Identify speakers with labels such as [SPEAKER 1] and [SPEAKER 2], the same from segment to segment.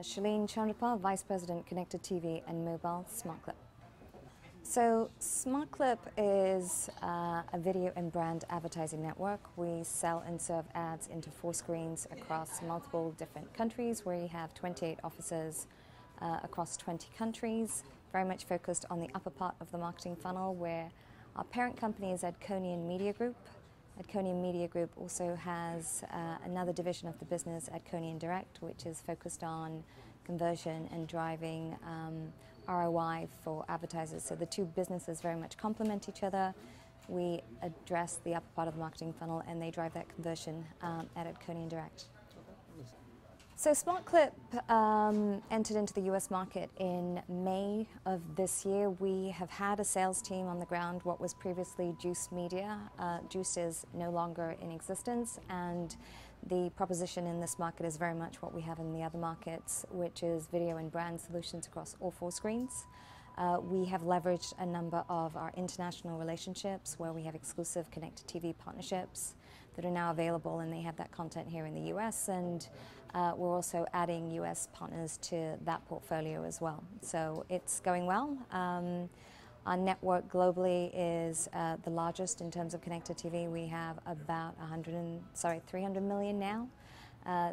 [SPEAKER 1] Shirlene Chandrapal, Vice President, Connected TV and Mobile, SmartClip. So SmartClip is a video and brand advertising network. We sell and serve ads into 4 screens across multiple different countries. We have 28 offices across 20 countries, very much focused on the upper part of the marketing funnel, where our parent company is Adconian Media Group. Adconian Media Group also has another division of the business, Adconian Direct, which is focused on conversion and driving ROI for advertisers. So the two businesses very much complement each other. We address the upper part of the marketing funnel and they drive that conversion at Adconian Direct. So SmartClip entered into the US market in May of this year. We have had a sales team on the ground, what was previously Juice Media. Juice is no longer in existence, and the proposition in this market is very much what we have in the other markets, which is video and brand solutions across all 4 screens. We have leveraged a number of our international relationships where we have exclusive connected TV partnerships that are now available, and they have that content here in the US, and we're also adding US partners to that portfolio as well. So it's going well. Our network globally is the largest in terms of connected TV. We have about 300 million now,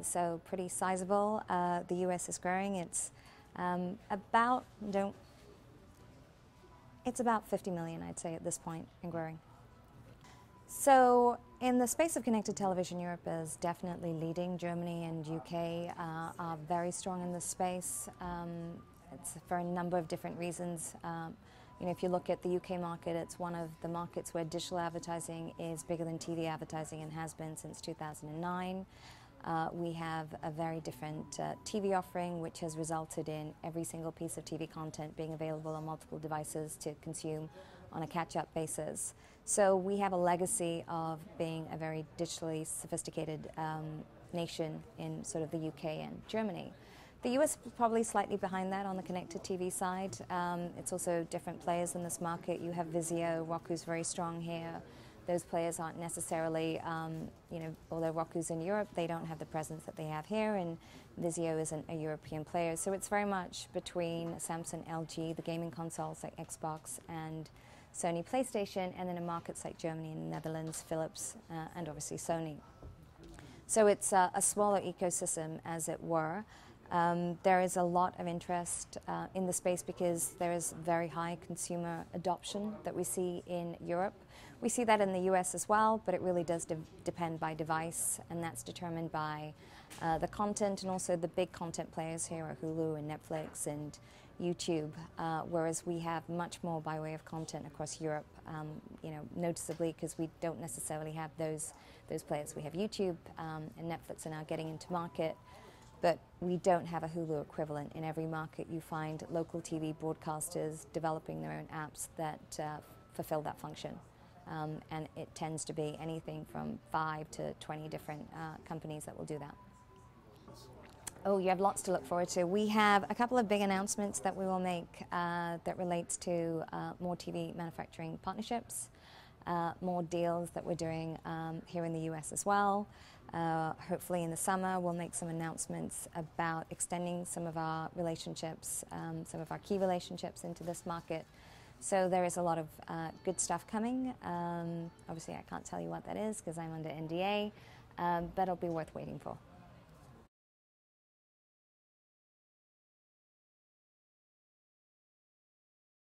[SPEAKER 1] so pretty sizable. The US is growing. It's about 50 million, I'd say, at this point, and growing. So in the space of connected television, Europe is definitely leading. Germany and UK are very strong in this space. It's for a number of different reasons. If you look at the UK market, it's one of the markets where digital advertising is bigger than TV advertising and has been since 2009. We have a very different TV offering, which has resulted in every single piece of TV content being available on multiple devices to consume on a catch-up basis. So we have a legacy of being a very digitally sophisticated nation in sort of the UK and Germany. The US is probably slightly behind that on the connected TV side. It's also different players in this market. You have Vizio, Roku's very strong here. Those players aren't necessarily, although Roku's in Europe, they don't have the presence that they have here, and Vizio isn't a European player. So it's very much between Samsung, LG, the gaming consoles like Xbox and Sony PlayStation, and then in markets like Germany and the Netherlands, Philips, and obviously Sony. So it's a smaller ecosystem, as it were. There is a lot of interest in the space because there is very high consumer adoption that we see in Europe. We see that in the US as well, but it really does depend by device, and that's determined by the content, and also the big content players here are Hulu and Netflix and YouTube, whereas we have much more by way of content across Europe, noticeably because we don't necessarily have those players. We have YouTube and Netflix are now getting into market, but we don't have a Hulu equivalent. In every market you find local TV broadcasters developing their own apps that fulfill that function. And it tends to be anything from 5 to 20 different companies that will do that. Oh, you have lots to look forward to. We have a couple of big announcements that we will make that relates to more TV manufacturing partnerships, more deals that we're doing here in the US as well. Hopefully in the summer we'll make some announcements about extending some of our relationships, some of our key relationships into this market. So there is a lot of good stuff coming. Obviously I can't tell you what that is because I'm under NDA, but it'll be worth waiting for.